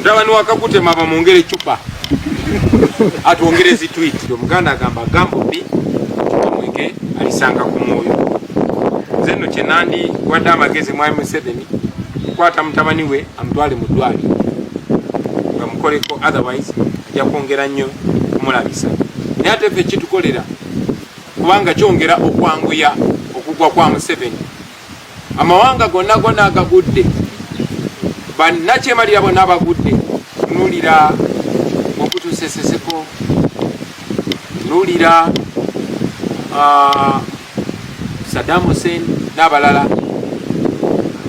Mutabani wa Kakutema bamwongere chupa atwongereza tweet omuganda agamba gambo bi mwenge alisanga ku mwoyo zeno chenandi wadde amagezi mwami Museveni kwata mutabani we amutwale mu ddwaliro bamukoleko, otherwise ajja kwongera nnyo kumulabisa. Naye ate ffe kitukolera kubanga kyongera okwanguya okugwa kwa Museveni. Amawanga gonna agagudde bannakyemalira bonna abagudde. Nulira okutuseseseko, nulira Saddam Hussein n'abalala,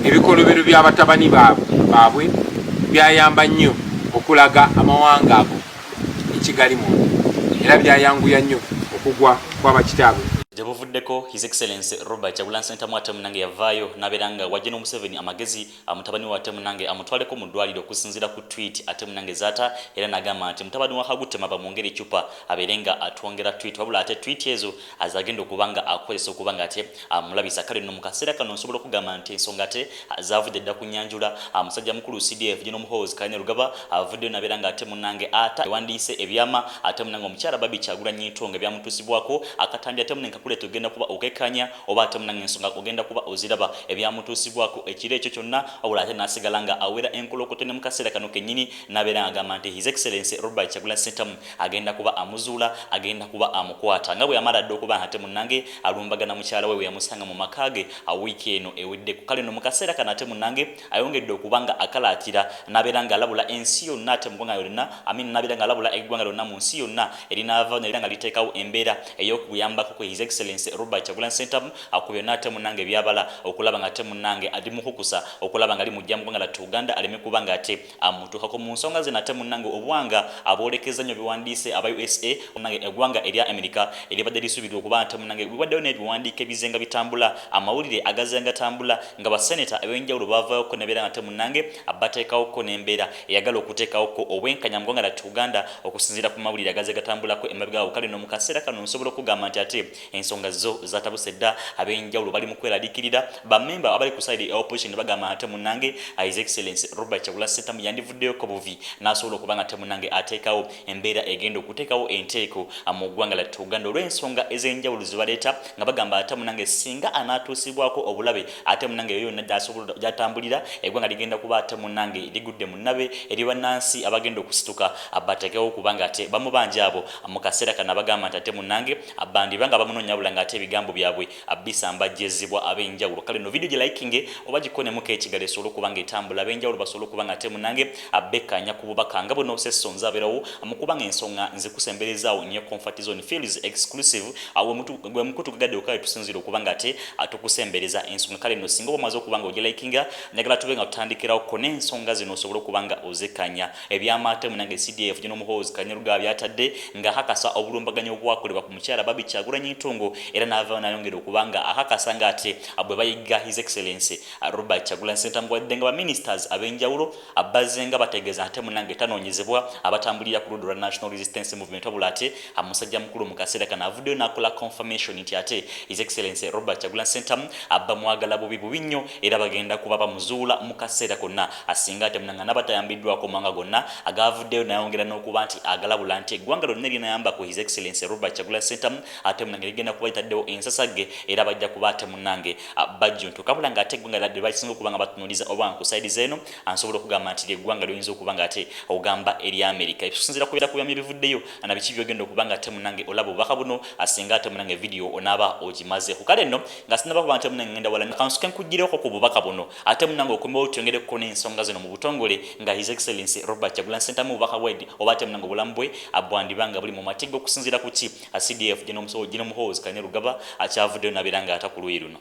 ebikolobero by'abatabani baabwe byayamba nnyo okulaga amawanga ago ekigalimu, era byayanguya nnyo okugwa kw'abakitaabwe. Jabuvuddeko His Excellency Robert Kyagulanyi Ssentamu ate munange yavaayo n'abeeranga wajja n'Omuseveni amagezi mutabani wa ate munange amutwaleko mu ddwaliro okusinziira ku tweet ate munange zaata, era n'agamba nti mutabani wa Kagutema bamwongere ecupa abeerenga atwongera tweet, wabula ate tweet ezo azagenda okubanga akozesa okubanga ate amulabisa. Kale nno mu kaseera kano nsobola okugamba nti ensonga ate zaavudde dda kunyanjula musajja mukulu CDF General Muhoozi Kainerugaba avuddeyo n'abeeranga ate munange ata ewandiise ebyama ate munange omukyala Baby Kyagulanyi Ntonga byamutuusibwako akatandi ate munange kule tugenda kuba okekanya oba ate munange ensonga ogenda kuba oziraba ebyamutuusibwako ekiro ekyo kyonna, wabula ate n'asigala nga awera enkolokoto ne mu kaseera kano kennyini n'abeera agamba nti His Excellency Robert Kyagulanyi Ssentamu agenda kuba amuzuula, agenda kuba amukwata nga bwe yamala dde okuba ate munange alumbagana mukyala we yamusanga mu makaage wiiki eno eweddeku. Kale no mu kaseera kano ate munange ayongedde okubanga akalaatira n'abeera nga alabula ensi yonna ate mu ggwanga lyonna, n'abeera nga alabula eggwanga lyonna mu nsi yonna erinaava n'era nga liteekawo embeera ey'okuyambako ku His Excellency Robert Kyagulanyi Ssentamu akubye n'ate munange byabala okulaba nga ate munange ali mukukusa okulaba nga ali mujja mu ggwanga lyattu Uganda aleme kuba nga ate amutuukako mu nsonga ze nate munange obwanga aboolekeza nnyo biwandiise aba USA munange eggwanga erya America eribadde lisuubirwa okuba ate munange biwaddeyo n'ebiwandiiko ebizenga bitambula, amawulire agazenga tambula nga baseneta ab'enjawulo baavaayoko ne beera nga ate munange bateekawoko n'embeera eyagala okuteekawoko obwenkanya mu ggwanga lyattu Uganda okusinziira ku mawulire agazenga tambulako emabegaawo. Kale no mu kaseera kano nsobola okugamba nti ate ensonga zo zatabuse dda, ab'enjawulo bali mu kweraliikirira, bammemba abali ku side opposition bagamba ate munange His Excellency Robert Kyagulanyi Ssentamu yandivuddeyoko buvi n'asobola okuba nga ate munange ateekawo embeera egenda okuteekawo enteeko mu ggwanga lyattu Uganda olw'ensonga ez'enjawulo zibaleeta nga bagamba ate munange singa anaatuusibwako obulabe ate munange eyo yonna gy'atambulira eggwanga ligenda kuba ate munange ligudde mu nnabe eri bannansi abagenda okusituka bateekewo okuba nga ate bamubanja abo mu kaseera kano abagamba nti ate munange bandibanga bamunoonya bula nga ate ebigambo byabwe bisambajjezebwa ab'enjawulo. Kale no video gilikinge oba gikonnemuko ekigali esobola okuba nga etambula, ab'enjawulo basobola okuba nga ate munange bekkanya ku bubaka nga buno sessonza abeerawo mu kuba nga ensonga nze kusemberezaawo nnyo Comfort Zone Feels Exclusive gwe mukutu gagadde okale tusinzira okuba nga ate tukusembereza ensonga. Kale no singa omaze okuba nga ogilikinga njagala tube nga tutandikirawo ko n'ensonga zino osobola okuba nga ozekanya ebyama ate munange CDF General Muhoozi Kainerugaba byatadde nga hakasa obulumbaganyo obwakolebwa ku mukyala Baby Kyagulanyi Ntonga era n'avaayo n'ayongera okuba nga akakasa nga ate bwe bayigga His Excellency Robert Kyagulanyi Ssentamu wadde nga baministers ab'enjawulo abazzenga bategeeza ate munange tanoonyezebwa abatambulira ku ludda lwa National Resistance Movement, wabula ate musajja mukulu mu kaseera kano avuddeyo n'akola confirmation nti ate His Excellency Robert Kyagulanyi Ssentamu mwagala bubi nnyo era bagenda kuba bamuzuula mu kaseera konna asinga ate munange n'abatayambiddwako mawanga gonna agavuddeyo n'ayongera n'okuba nti agalabula nti eggwanga lyonna erinayambako His Excellency Robert Kyagulanyi Ssentamu ate munange ligenda kuba litaddewo ensasage era bajja kuba ate munange bajjuntuka, wabula nga ate eggwanga lyadde balisinga okuba nga batunuuliza oba ku side zeno ansobola okugamba nti eggwanga ly'oyinza okuba nga ate ogamba eri America ebikusinziira ku byamye bivuddeyo na biki byogenda okuba nga ate munange olaba obubaka buno asinga ate munange video onaaba ogimazeeko. Kale nno nga sinaba kuba ate munange ngenda wala kansuke nkugireko ku bubaka buno ate munange okombewo tuyongereko n'ensonga zino mu butongole nga His Excellency Robert Kyagulanyi Ssentamu obubaka bwe oba ate munange obulamu bwe bwandibanga buli mu matego okusinziira ku ki CDF General Muhoozi Kainerugaba akyavuddeyo n'abeera nga atakuluyi luno.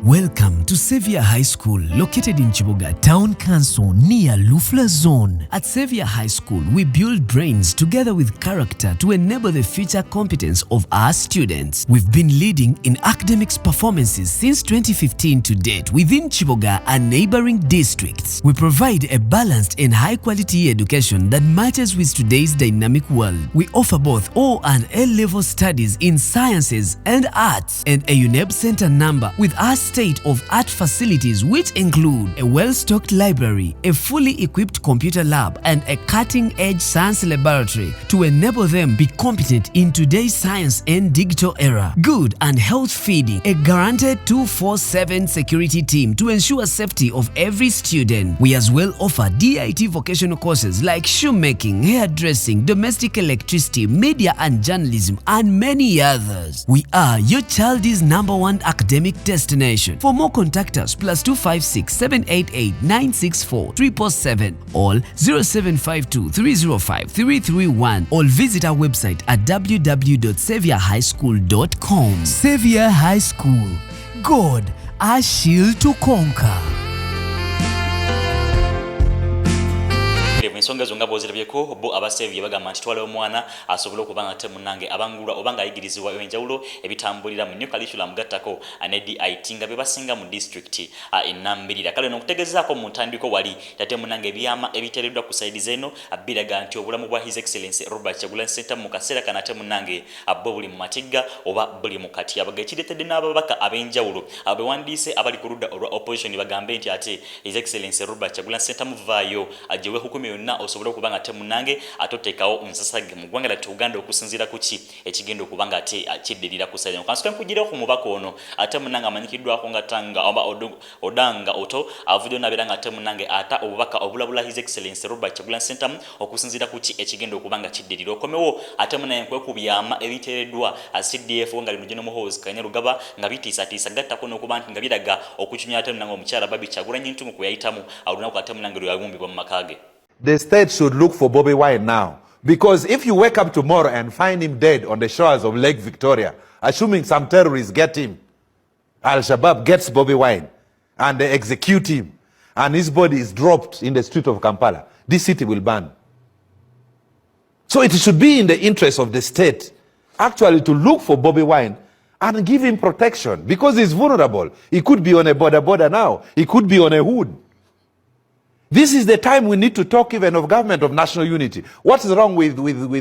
Welcome to Xavier High School, located in Chiboga Town Council near Lufla Zone. At Xavier High School, we build brains together with character to enable the future competence of our students. We've been leading in academics performances since 2015 to date within Chiboga and neighboring districts. We provide a balanced and high-quality education that matches with today's dynamic world. We offer both O and A-level studies in sciences and arts and a UNEB center number with our state-of-art facilities which include a well-stocked library, a fully equipped computer lab, and a cutting-edge science laboratory to enable them be competent in today's science and digital era. Good and health feeding, a guaranteed 24/7 security team to ensure safety of every student. We as well offer DIT vocational courses like shoemaking, hairdressing, domestic electricity, media and journalism, and many others. We are your child's #1 academic destination. For more, contact us +256 788 964 777 or 0752 305 331, or visit our website at www.saviourhighschool.com. Savior High School. God, our shield to conquer. Ensonga zonga bozirabyeko bo abasevi bagamba nti twale omwana asobola okubanga ate munange abangulwa obanga ayigirizibwa enjawulo ebitambulira mu new curriculum gattako ne DIT nga bebasinga mu district enambirira. Kale n'okutegezaako mu ntandiko wali tate munange ebyama ebiteereddwa ku side zeno biraga nti obulamu bwa His Excellency Robert Kyagulanyi Ssentamu mu kaseera kana ate munange bo buli mu matigga oba buli mu kati abaga ekireetedde n'ababaka ab'enjawulo abewandiise abali ku ludda olwa opposition bagambe nti ate His Excellency Robert Kyagulanyi Ssentamu vaayo ajewe hukumi yonna osobola okubanga ate munange atotekawo nsasage mu ggwanga lyattu Uganda okusinziira ku ki ekigenda okubanga ate kiddirira ku side. Kansoke nkugirawo ku mubaka ono ate munange amanyikiddwako nga Tanga oba Odanga Oto avuddeyo n'abeera nga ate munange ata obubaka obulabula His Excellency Robert Kyagulanyi Ssentamu okusinziira ku ki ekigenda okubanga kiddirira. Okomewo ate munange nkwe ku byama ebiteereddwa CDF nga lino General Muhoozi Kainerugaba nga bitiisatiisa gattako n'okuba nti nga biraga okukyunya ate munange omukyala Bobby Kyagulanyi Ntumu kwe yayitamu olunaku ate munange lwe yabumbibwa mu makage. The state should look for Bobby Wine now. Because if you wake up tomorrow and find him dead on the shores of Lake Victoria, assuming some terrorists get him, Al-Shabaab gets Bobby Wine, and they execute him, and his body is dropped in the street of Kampala, this city will burn. So it should be in the interest of the state actually to look for Bobby Wine and give him protection, because he's vulnerable. He could be on a border now. He could be on a hood. This is the time we need to talk even of government of national unity. What is wrong with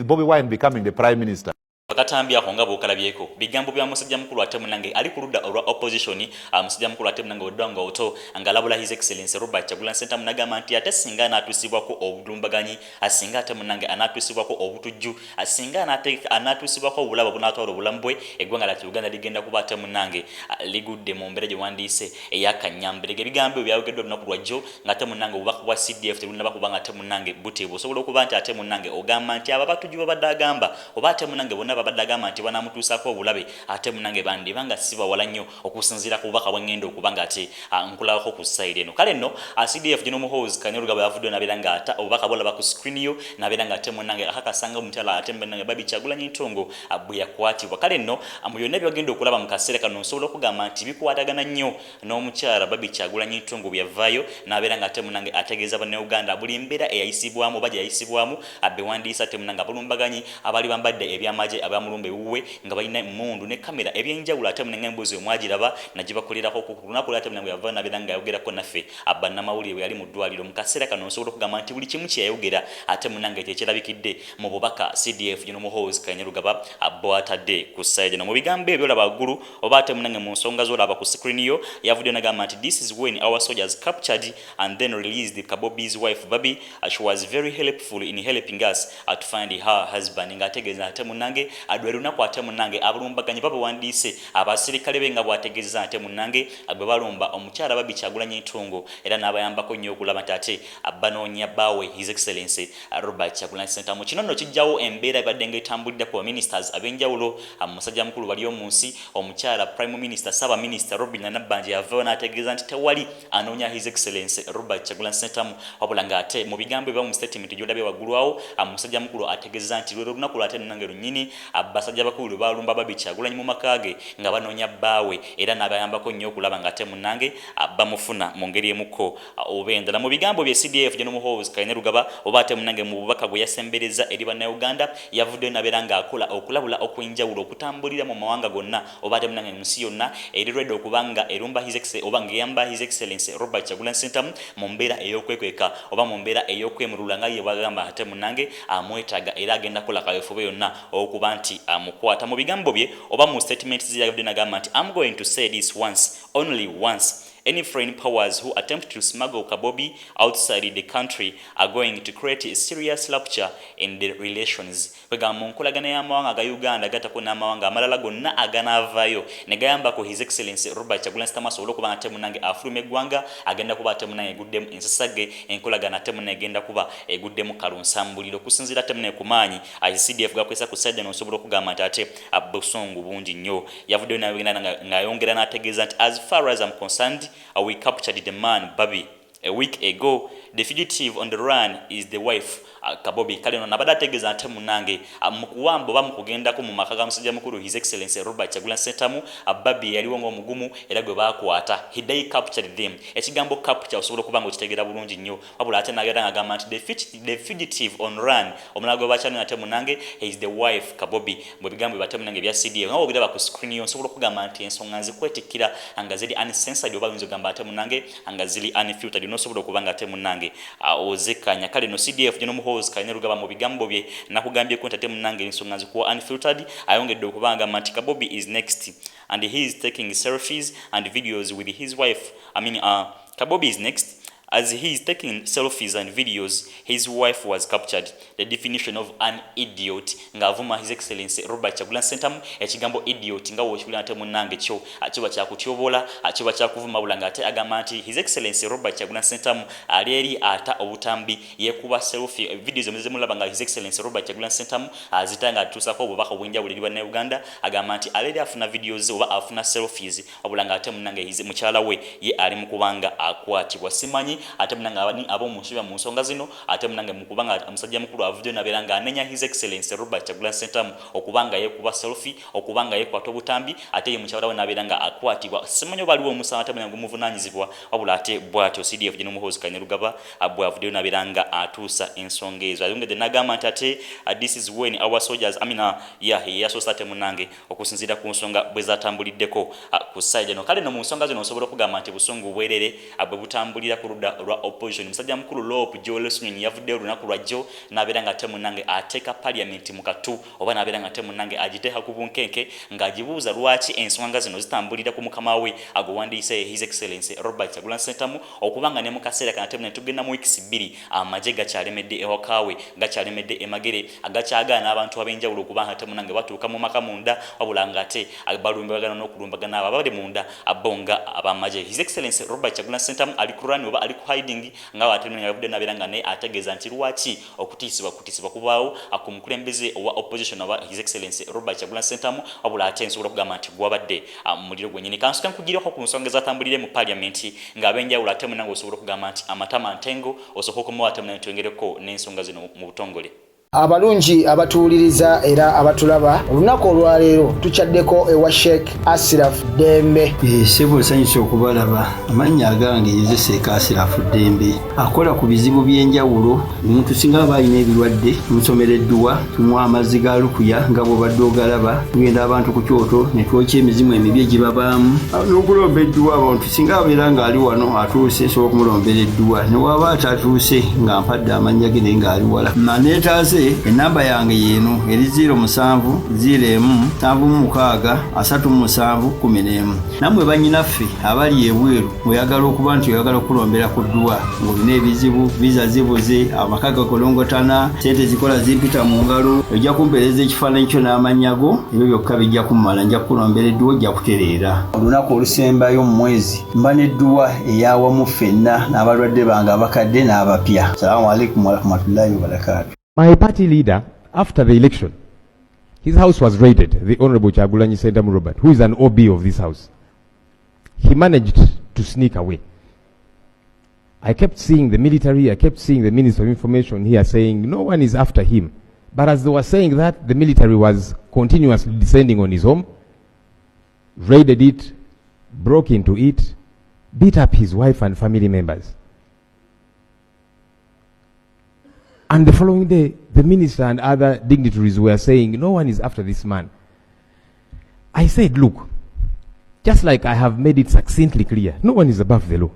Bobby Wine becoming the prime minister? Bakatambya konga bokalabyeko bigambo bya musajja mukulu ate munange ali ku ludda olwa opposition musajja mukulu ate munange Odanga Oto angalabula His Excellency Robert Kyagulanyi Ssentamu nagamba nti ate singa anatusibwako obulumbaganyi asinga ate munange anatusibwako obutujju asinga anatusibwako obulaba bunatwala obulamu bwe eggwanga lya Uganda ligenda kuba ate munange ligudde mu mbeera gye wandiise eyakanyambirege. Bigambo byayogeddwa lunaku lwajjo nga ate munange obubaka bwa CDF tebulina bakubanga ate munange buteebu osobola okuba nti ate munange ogamba nti ababatujju babadde agamba oba ate munange bonna babadde agamba nti banamutuusaako obulabe ate munange bandibanga siba wala nnyo okusinziira ku bubaka bwengenda okubanga ate nkulako ku side eno. Kale nno CDF General Muhoozi Kainerugaba yavuddeyo n'abeera nga ata obubaka bulaba ku screen yo n'abeera nga ate munange akakasanga omukyala ate munange Bobby Kyagulanyi Ntongo bwe yakwatibwa. Kale nno mu byonna byagenda okulaba mu kaseera kano nsobola okugamba nti bikwatagana nnyo n'omukyala Bobby Kyagulanyi Ntongo bwe yavaayo n'abeera nga ate munange ategeeza bannayuganda buli mbeera eyayisibwamu oba gye yayisibwamu abewandiisa ate munange abulumbaganyi abali bambadde ebyamaje abamulumbe wuwe nga balina emmundu ne kamera ebyenjawulo ate munange embuzi omwagiraba nagibakolerako ku lunaku ate munange yavaayo n'abeera nga ayogerako naffe bannamawulire bwe yali mu ddwaliro. Mu kaseera kano nsobola okugamba nti buli kimu kye yayogera ate munange kyekirabikidde mu bubaka CDF General Muhoozi Kainerugaba bw'atadde ku side eno. Mu bigambo ebyo olaba waggulu oba ate munange mu nsonga z'olaba ku screen yo yavuddeyo n'agamba nti this is when our soldiers captured and then released Kabobby's wife Bobby. She was very helpful in helping us to find her husband. Ng'ategeeza ate munange adwe lunaku ate munange abulumbaganyi babawandiise abasirikale be nga bwategeeza ate munange bwe balumba omukyala Bobby Kyagulanyi Ntongo era n'abayambako nnyo okulaba nti ate banoonya bbaawe His Excellency Robert Kyagulanyi Ssentamu. Kino nno kijjawo embeera ebadde nga etambulidde ku baministers ab'enjawulo. Musajja mukulu bali omu nsi omukyala Prime Minister Ssaaba Minisita Robin Nabbanja yavaayo n'ategeeza nti tewali anoonya His Excellency Robert Kyagulanyi Ssentamu wabula ng'ate mu bigambo ebya mu statement gy'olabye waggulu awo musajja mukulu ategeeza nti lwero lunaku lwate nange lunnyini basajja bakulu balumba Bobby Kyagulanyi mu makage nga banoonya bbaawe era n'abayambako nnyo okulaba ng'ate munange bamufuna mu ngeri emuko oba endala. Mu bigambo bye CDF General Muhoozi Kainerugaba oba ate munange mu bubaka bwe yasembereza eri bannayuganda yavuddeyo n'abeera ng'akola okulabula okw'enjawulo okutambulira mu mawanga gonna oba ate munange mu nsi yonna erirwedde okubanga erumba oba ng'eyamba His Excellency Robert Kyagulanyi Ssentamu mu mbeera ey'okwekweka oba mu mbeera ey'okwemulula nga ye bwagamba ate munange amwetaaga era agenda kola kaweefube yonna okuba okuba nti amukwata. Mu bigambo bye oba mu statement ziragabde nagamba nti I'm going to say this once, only once. Any foreign powers who attempt to smuggle Kabobi outside the country are going to create a serious rupture in the relations. Kwegamba nkolagana y'amawanga ga Uganda gatako n'amawanga amalala gonna aganavayo ne gayamba ko His Excellency Robert Kyagulanyi Ssentamu asobole okuba nga temunange afuluma eggwanga agenda kuba temunange eguddemu ensasage enkolagana temunange egenda kuba eguddemu kalunsambuliro okusinziira temunange ku maanyi CDF gakwesa ku sajja n'osobola okugamba nti ate busungu bungi nnyo. Yavuddeyo ng'ayongera n'ategeeza nti as far as I'm concerned, we captured the man Bobby a week ago. The fugitive on the run is the wife Kabobi. Kale no nabada tegeza ate munange mukuwambo bamukugenda ko mu maka ga musajja mukuru His Excellency Robert Kyagulanyi Ssentamu Bobby yaliwo ngomugumu era gwe bakwata. He they captured them. Ekigambo capture osobola kubanga okitegera bulungi nnyo wabula ate nagera ngagamba nti the fugitive on run omulago bachano ate munange is the wife Kabobi. Mu bigambo bate munange bya CDF ngawo ogera ku screen yo osobola kugamba nti ensonga nzikwetikira anga ziri uncensored oba winzo gamba ate munange anga ziri unfiltered no osobola kubanga ate munange ozekanya. Kale no CDF jino muhozi kanyerugaba mu bigambo bye nakugambye ko ntate munange ensonga zikuwa unfiltered ayongedde okubanga manti Kabobi is next and he is taking selfies and videos with his wife. Kabobi is next. As he is taking selfies and videos, his wife was captured. The definition of an idiot ngavuma His Excellency Robert Kyagulanyi Ssentamu ekigambo idiot nga wochulira ate munange kyo akiba kya kutyobola akiba kya kuvuma bulanga ate agamba nti His Excellency Robert Kyagulanyi Ssentamu ali ata obutambi yekuba selfie videos emuzemulaba nga His Excellency Robert Kyagulanyi Ssentamu azitanga atusako obubaka obwenjawulo eri bwa Uganda agamba nti ali afuna videos oba afuna selfies obulanga ate munange mukyala we ye ali mukubanga akwatibwa. Simanyi ate munanga abo musubya mu nsonga zino ate munanga mukubanga amusajja mukulu avudde naberanga anenya His Excellency Robert Kyagulanyi Ssentamu okubanga yekuba selfie okubanga yekwata obutambi ate ye mukyala we naberanga akwatibwa. Simanyi baliwo omusanga ate munanga muvunanyizibwa wabula ate bwatyo CDF jino muhozi Kanyerugaba abwa avudde naberanga atuusa ensonga ezo ayongedde nagamba nti ate this is when our soldiers yasosa ate munange okusinzira ku nsonga bwe zatambuliddeko ku side no. Kale no mu nsonga zino osobola okugamba nti busungu bwerere abwe butambulira ku ludda lwa opposition. Musajja mukulu Lope Joel Sunyonyi yavudde olunaku lwajjo naberanga ate munange ateeka parliament mukatu oba naberanga ate munange agiteeka ku bunkenke ng'agibuuza lwaki ensonga zino zitambulira ku mukama we agowandiise His Excellency Robert Kyagulanyi Ssentamu okubanga ne mu kaseera kana ate munange tugenda mu weeks 2 amagye gakyalemedde ewakaawe gakyalemedde emagere agakyagaana abantu ab'enjawulo okubanga ate munange batuuka mu maka munda wabula nga ate balumbagana n'okulumbagana ababali munda abonga abamagye. His Excellency Robert Kyagulanyi Ssentamu ali ku run oba ali ku hiding nga wateno yabudde naberanga ne ategeeza nti lwaki okutisibwa kubaawo akumukulembeze owa opposition oba His Excellency Robert Kyagulanyi Ssentamu wabula ate nsobola okugamba nti gwabadde muliro gwenyini. Kansuka nkugireko ku nsonga ezatambulire mu parliament ng'abenjawulo ate munange osobola okugamba nti amatama ntengo osobola okumuwa ate munange twengereko n'ensonga zino mu butongole. Abalungi abatuuliriza era abatulaba olunaku olwaleero tukyaddeko ewa Sheikh Ashraf Dembe. Sebo nsanyusa okubalaba. Amannya agange ye Sheikh Ashraf Dembe akola ku bizibu by'enjawulo. Omuntu singa aba alina ebirwadde musomereddwa tumuwa amazzi ga lukuya nga bw'obadde ogalaba tugenda abantu ku kyoto ne twokya emizimu emibi egibabaamu n'okulomba edduwa. Abantu singa abeera ng'ali wano atuuse sobola okumulombera edduwa ne waba atatuuse nga mpadde amannya ge naye ng'ali wala maneetaase. Enamba yange yeno eri 0707363711. Namwe banyinaffe abali ebweru oyagala okuba nti oyagala okulombera ku dduwa ng'olina ebizibu visa zibuze amaka gakolongotana sente zikola zimpita mu ngalo ojja kumpeereza ekifaananyi kyo n'amanyago ebyo byokka bijja kummala nja kulombera edduwa ojja kutereera. Olunaku olusembayo mu mwezi mba n'edduwa eyawamu ffenna n'abalwadde bange abakadde n'abapya. Assalamu alaikum warahmatullahi wabarakatuh. My party leader, after the election, his house was raided, the Honorable Kyagulanyi Ssentamu Robert, who is an OB of this house. He managed to sneak away. I kept seeing the military, I kept seeing the Minister of Information here saying no one is after him. But as they were saying that, the military was continuously descending on his home, raided it, broke into it, beat up his wife and family members. And the following day, the minister and other dignitaries were saying, no one is after this man. I said, look, just like I have made it succinctly clear, no one is above the law.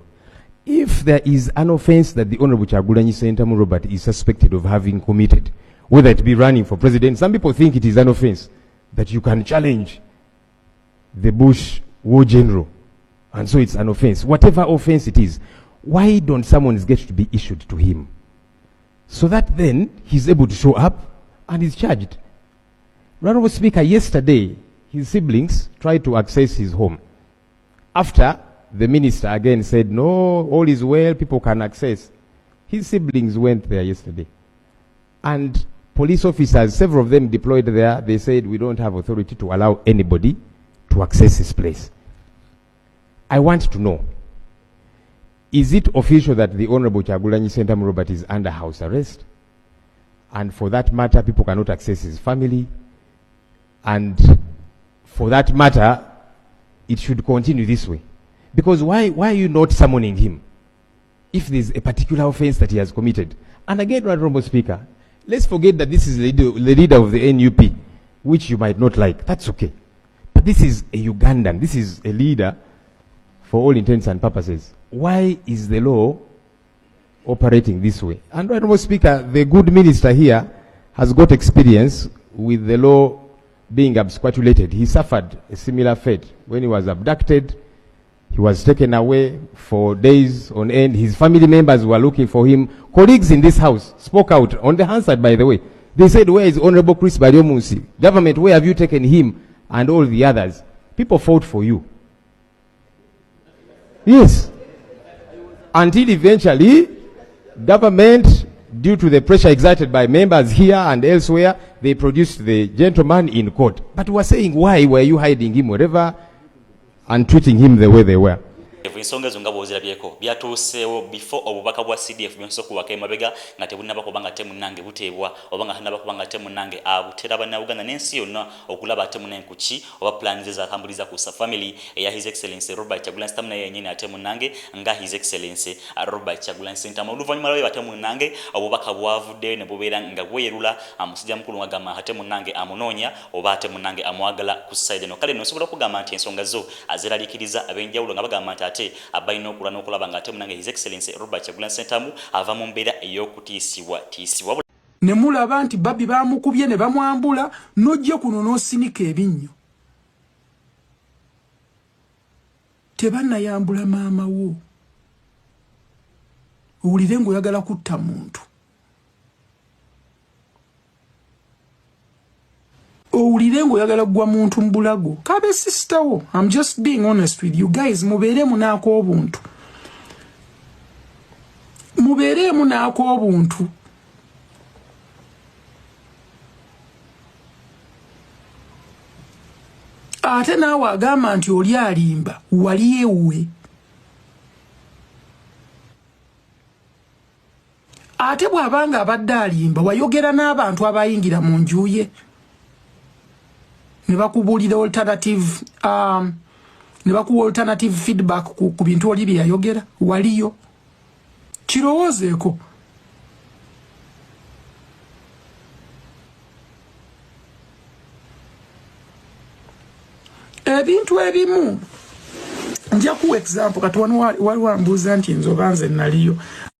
If there is an offense that the Honorable Kyagulanyi Ssentamu Robert is suspected of having committed, whether it be running for president. Some people think it is an offense that you can challenge the Bush war general, and so it's an offense. Whatever offense it is, why don't summons get to be issued to him so that then he's able to show up and is charged? Honorable Speaker, yesterday his siblings tried to access his home after the minister again said, no, all is well, people can access. His siblings went there yesterday, and police officers, several of them deployed there, they said, we don't have authority to allow anybody to access his place. I want to know, is it official that the Honorable Kyagulanyi Ssentamu Robert is under house arrest? And for that matter, people cannot access his family. And for that matter, it should continue this way. Because why are you not summoning him if there's a particular offense that he has committed? And again, Honorable Speaker, let's forget that this is the leader of the NUP, which you might not like. That's okay. But this is a Ugandan. This is a leader for all intents and purposes. Why is the law operating this way? And Honorable Speaker, the good minister here has got experience with the law being absquatulated. He suffered a similar fate when he was abducted. He was taken away for days on end. His family members were looking for him. Colleagues in this house spoke out on the Hansard, by the way. They said, where is Honorable Chris Baryomunsi? Government, where have you taken him and all the others? People fought for you. Yes. Until eventually, government, due to the pressure exerted by members here and elsewhere, they produced the gentleman in court. But we were saying, why were you hiding him wherever and treating him the way they were? Ensonga zonga bwozirabyeko byatuuseewo before obubaka bwa CDF byonso kubaka emabega nga tebunaba kubanga temunange buteebwa obanga hanaba kubanga temunange abutera bannayuganda n'ensi yonna okulaba temunange kuki oba plans zatambuliza ku sa family eya His Excellency Robert Kyagulanyi Ssentamu naye yennyini atemunange nga His Excellency Robert Kyagulanyi Ssentamu. Oluvannyuma lwe batemunange obubaka bwavuddeyo ne bubeera nga bweyerula amusajja mukulu wagamba atemunange amunoonya oba atemunange amwagala ku side eno. Kale nosobola okugamba nti ensonga zo aziraliikiriza ab'enjawulo nga bagamba nti ate abalina okulwa n'okulaba nga temunange His Excellency Robert Kyagulanyi Ssentamu ava mu mbeera ey'okutiisibwa. Ne mulaba nti babbi bamukubye ne bamwambula n'ojja kuno n'osinika ebinnyo. Tebannayambula maama wo. Owulire ng'oyagala kutta muntu. Owulire ng'oyagala gwa muntu mbulago. Kabe sister wo. I'm just being honest with you guys. Mubeeremu n'ako obuntu. Mubeeremu n'ako obuntu. Ate naawe agamba nti oli alimba. Wali ewuwe. Ate bw'abanga abadde alimba wayogera n'abantu abayingira mu nju ye. Ne bakubuulira alternative feedback ku bintu oli bye yayogera. Waliyo. Kirowoozeeko. Ebintu ebimu nja kuwa example kati wano wali wambuuza nti nze oba nze naliyo.